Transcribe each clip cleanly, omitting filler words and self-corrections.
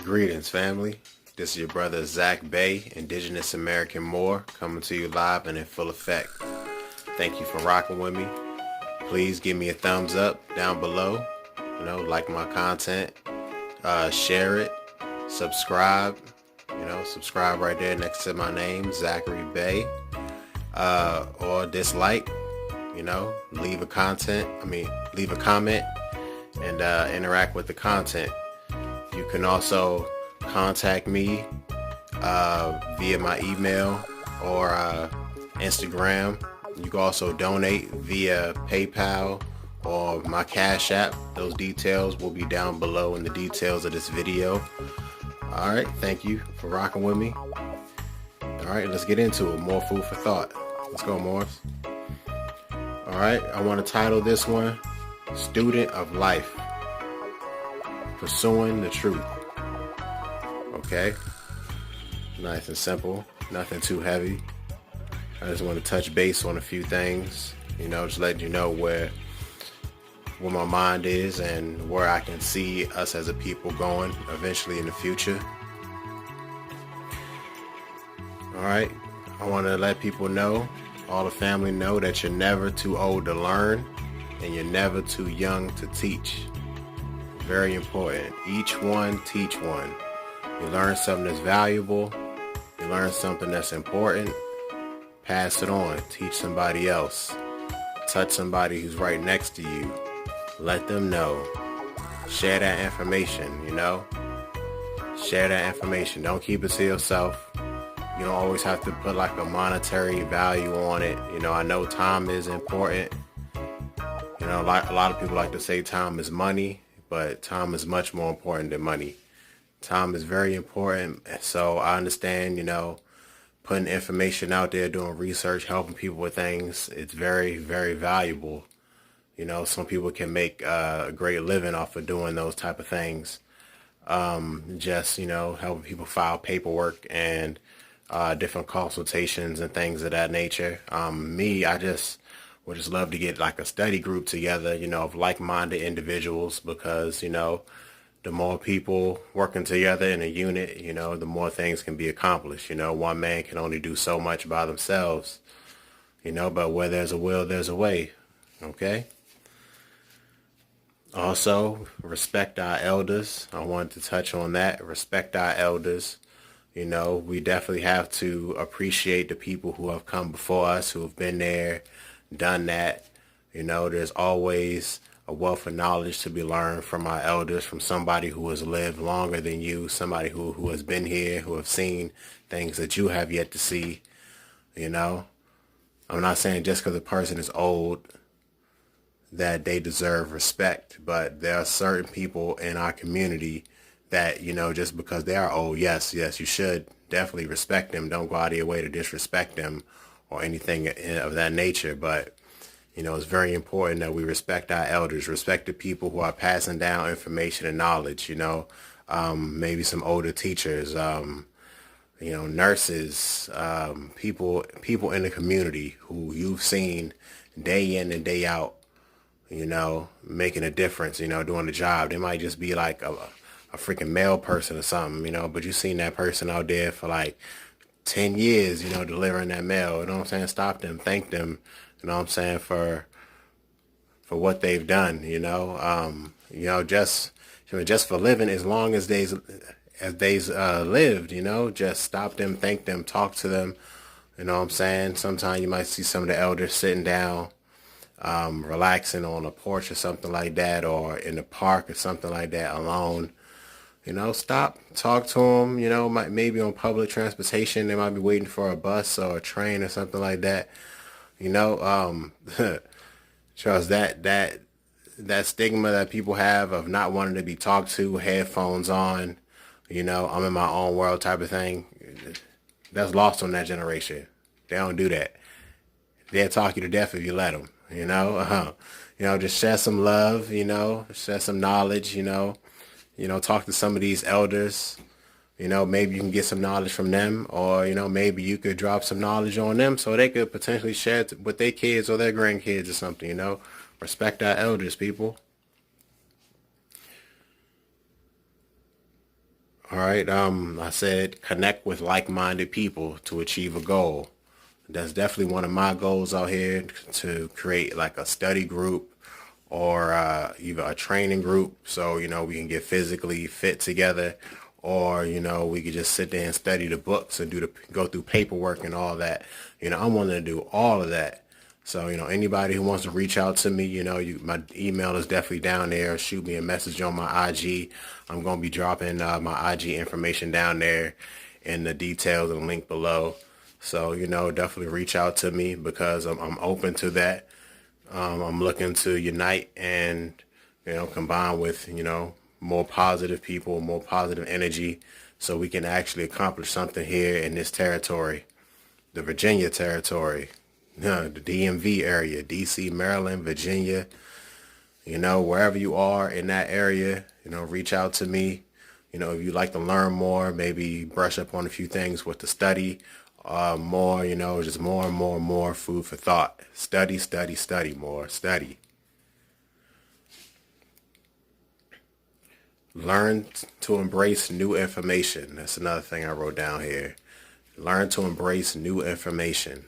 Greetings, family. This is your brother Zach Bay, Indigenous American Moore, coming to you live and in full effect. Thank you for rocking with me. Please give me a thumbs up down below. Like my content, share it, subscribe. Subscribe right there next to my name, Zachary Bay, or dislike. Leave a comment and interact with the content. You can also contact me via my email or Instagram. You can also donate via PayPal or my Cash App. Those details will be down below in the details of this video. Alright, thank you for rocking with me. Alright, let's get into it. More food for thought. Let's go, Morris. Alright, I want to title this one, Student of Life. Pursuing the truth. Okay? Nice and simple. Nothing too heavy. I just want to touch base on a few things. Just letting you know where my mind is and where I can see us as a people going eventually in the future. Alright? I want to let people know, all the family know, that you're never too old to learn and you're never too young to teach. Very important. Each one, teach one. You learn something that's valuable. You learn something that's important. Pass it on. Teach somebody else. Touch somebody who's right next to you. Let them know. Share that information, Share that information. Don't keep it to yourself. You don't always have to put like a monetary value on it. I know time is important. A lot of people like to say time is money. But time is much more important than money. Time is very important. So I understand, putting information out there, doing research, helping people with things. It's very, very valuable. Some people can make a great living off of doing those type of things. Helping people file paperwork and different consultations and things of that nature. I just would just love to get like a study group together, of like-minded individuals, because, the more people working together in a unit, the more things can be accomplished. One man can only do so much by themselves, but where there's a will, there's a way. Okay. Also, respect our elders. I wanted to touch on that. Respect our elders. We definitely have to appreciate the people who have come before us, who have been there, done that. There's always a wealth of knowledge to be learned from our elders, from somebody who has lived longer than you, somebody who has been here, who have seen things that you have yet to see. I'm not saying just because a person is old that they deserve respect, but there are certain people in our community that, just because they are old, yes, you should definitely respect them. Don't go out of your way to disrespect them or anything of that nature. But, it's very important that we respect our elders, respect the people who are passing down information and knowledge, maybe some older teachers, nurses, people in the community who you've seen day in and day out, making a difference, doing the job. They might just be like a freaking mail person or something, but you've seen that person out there for like 10 years, delivering that mail. Stop them, thank them, for what they've done, just for living as long as they've lived, just stop them, thank them, talk to them. Sometimes you might see some of the elders sitting down, relaxing on a porch or something like that, or in the park or something like that alone. Stop, talk to them, maybe on public transportation. They might be waiting for a bus or a train or something like that. Charles, that stigma that people have of not wanting to be talked to, headphones on, I'm in my own world type of thing, that's lost on that generation. They don't do that. They'll talk you to death if you let them, just share some love, share some knowledge, talk to some of these elders. Maybe you can get some knowledge from them, or, maybe you could drop some knowledge on them so they could potentially share it with their kids or their grandkids or something, Respect our elders, people. All right. I said connect with like-minded people to achieve a goal. That's definitely one of my goals out here, to create like a study group or either a training group, so we can get physically fit together, or we could just sit there and study the books and go through paperwork and all that. I'm wanting to do all of that. So anybody who wants to reach out to me, my email is definitely down there. Shoot me a message on my IG. I'm gonna be dropping my IG information down there in the details and link below. So definitely reach out to me, because I'm open to that. I'm looking to unite and combine with more positive people, more positive energy, so we can actually accomplish something here in this territory, the Virginia territory, the DMV area, DC, Maryland, Virginia. Wherever you are in that area, reach out to me. If you'd like to learn more, maybe brush up on a few things with the study, more, just more and more and more food for thought. Study, study, study more. Study. Learn to embrace new information. That's another thing I wrote down here. Learn to embrace new information.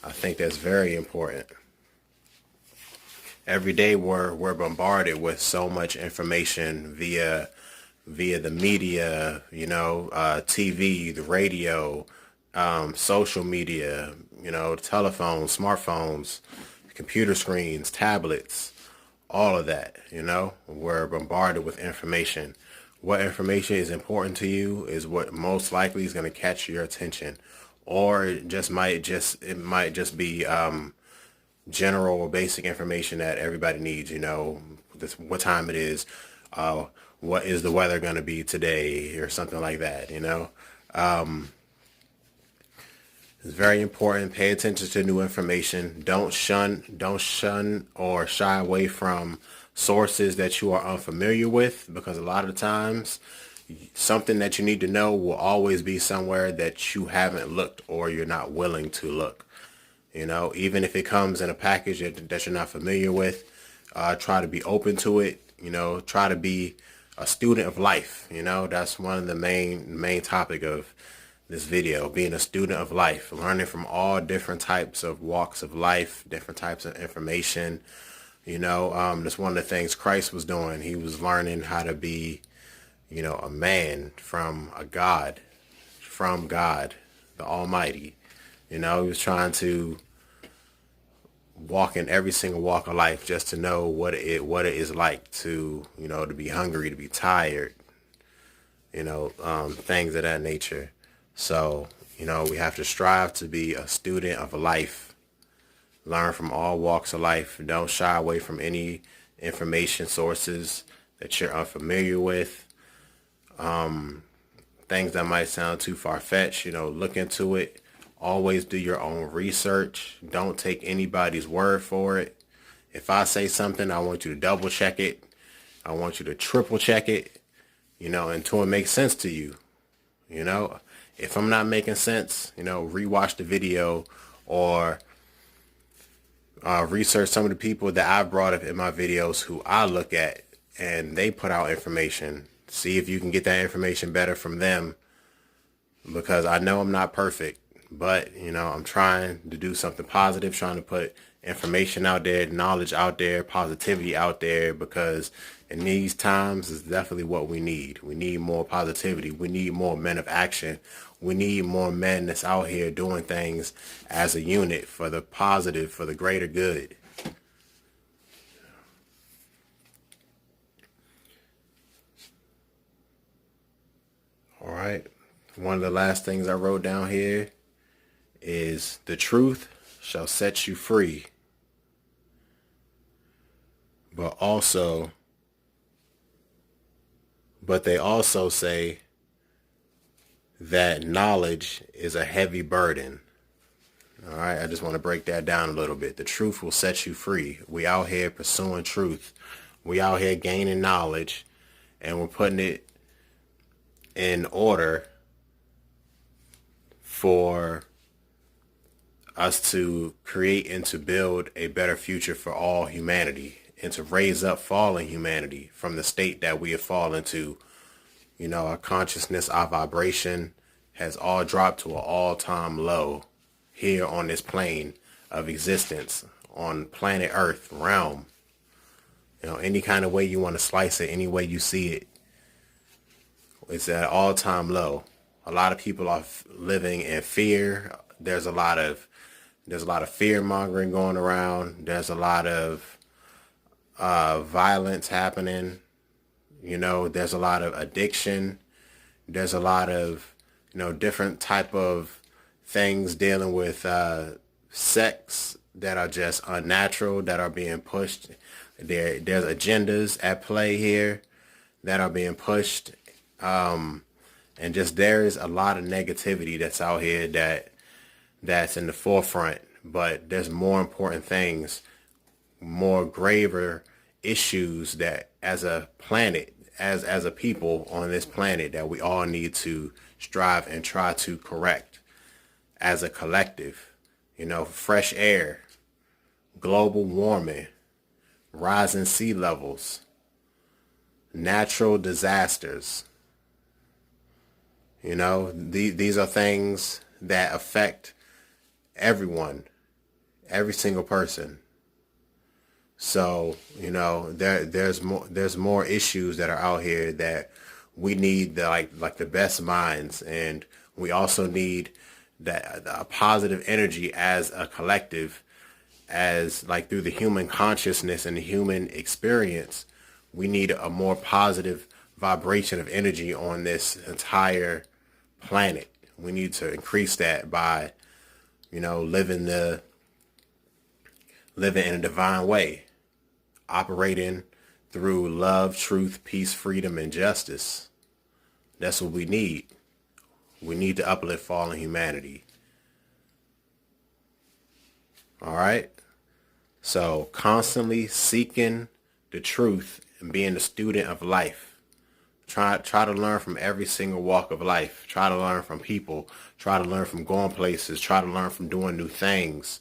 I think that's very important. Every day we're bombarded with so much information via the media, TV, the radio, social media, telephones, smartphones, computer screens, tablets, all of that. We're bombarded with information. What information is important to you is what most likely is going to catch your attention, or it might just be general or basic information that everybody needs. What time it is, what is the weather going to be today, or something like that. It's very important. Pay attention to new information. Don't shun or shy away from sources that you are unfamiliar with, because a lot of times something that you need to know will always be somewhere that you haven't looked, or you're not willing to look. Even if it comes in a package that you're not familiar with, try to be open to it. Try to be a student of life. That's one of the main topic of this video, being a student of life, learning from all different types of walks of life, different types of information. That's one of the things Christ was doing. He was learning how to be, a man from God, the Almighty. He was trying to walk in every single walk of life, just to know what it is like to, to be hungry, to be tired, things of that nature. So, we have to strive to be a student of life, learn from all walks of life. Don't shy away from any information sources that you're unfamiliar with. Things that might sound too far-fetched, look into it. Always do your own research. Don't take anybody's word for it. If I say something, I want you to double check it. I want you to triple check it, until it makes sense to you. If I'm not making sense, rewatch the video, or research some of the people that I've brought up in my videos who I look at and they put out information. See if you can get that information better from them, because I know I'm not perfect, but I'm trying to do something positive, trying to put information out there, knowledge out there, positivity out there, because in these times is definitely what we need. We need more positivity. We need more men of action. We need more men that's out here doing things as a unit for the positive, for the greater good. All right. One of the last things I wrote down here is the truth shall set you free. But they also say that knowledge is a heavy burden. All right, I just want to break that down a little bit. The truth will set you free. We out here pursuing truth. We out here gaining knowledge, and we're putting it in order for us to create and to build a better future for all humanity, and to raise up fallen humanity from the state that we have fallen to, Our consciousness, our vibration has all dropped to an all-time low here on this plane of existence, on planet Earth realm. Any kind of way you want to slice it, any way you see it, it's at an all-time low. A lot of people are living in fear. There's a lot of fear mongering going around. There's a lot of violence happening. There's a lot of addiction. There's a lot of, different type of things dealing with sex that are just unnatural, that are being pushed. There's agendas at play here that are being pushed. And just there is a lot of negativity that's out here that's in the forefront. But there's more important things, more graver issues that as a planet, as a people on this planet, that we all need to strive and try to correct as a collective. Fresh air, global warming, rising sea levels, natural disasters. These are things that affect everyone, every single person. So, there's more issues that are out here that we need the best minds, and we also need a positive energy as a collective, as through the human consciousness and the human experience. We need a more positive vibration of energy on this entire planet. We need to increase that by, living in a divine way, operating through love, truth, peace, freedom, and justice. That's what we need. We need to uplift fallen humanity. All right? So constantly seeking the truth and being a student of life. Try to learn from every single walk of life. Try to learn from people. Try to learn from going places. Try to learn from doing new things.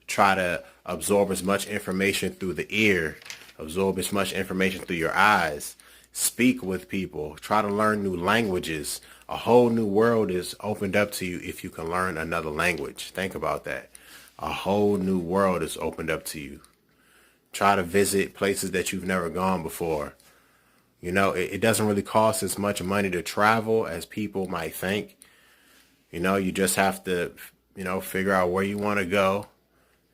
Try to absorb as much information through the ear. Absorb as much information through your eyes. Speak with people. Try to learn new languages. A whole new world is opened up to you if you can learn another language. Think about that. A whole new world is opened up to you. Try to visit places that you've never gone before. It doesn't really cost as much money to travel as people might think. You just have to, figure out where you want to go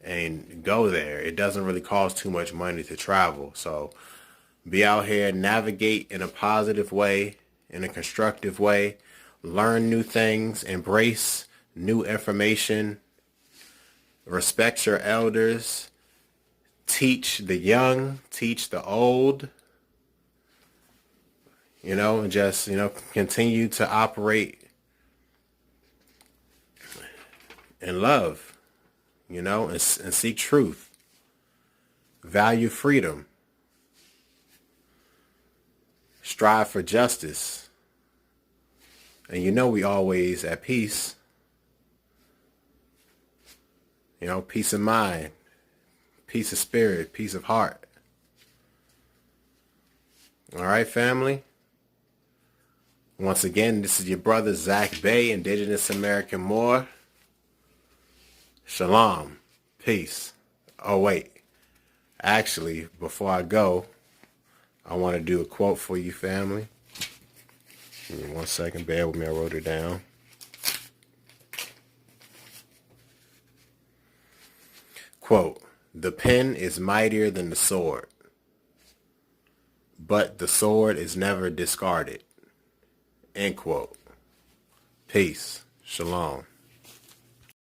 and go there. It doesn't really cost too much money to travel. So be out here, navigate in a positive way, in a constructive way, learn new things, embrace new information, respect your elders, teach the young, teach the old, and just, continue to operate in love, and seek truth, value freedom, strive for justice, and we always at peace, peace of mind, peace of spirit, peace of heart. All right, family. Once again, this is your brother Zach Bay, Indigenous American Moor. Shalom. Peace. Oh, wait. Actually, before I go, I want to do a quote for you, family. Give me 1 second. Bear with me. I wrote it down. Quote, "The pen is mightier than the sword, but the sword is never discarded." End quote. Peace. Shalom.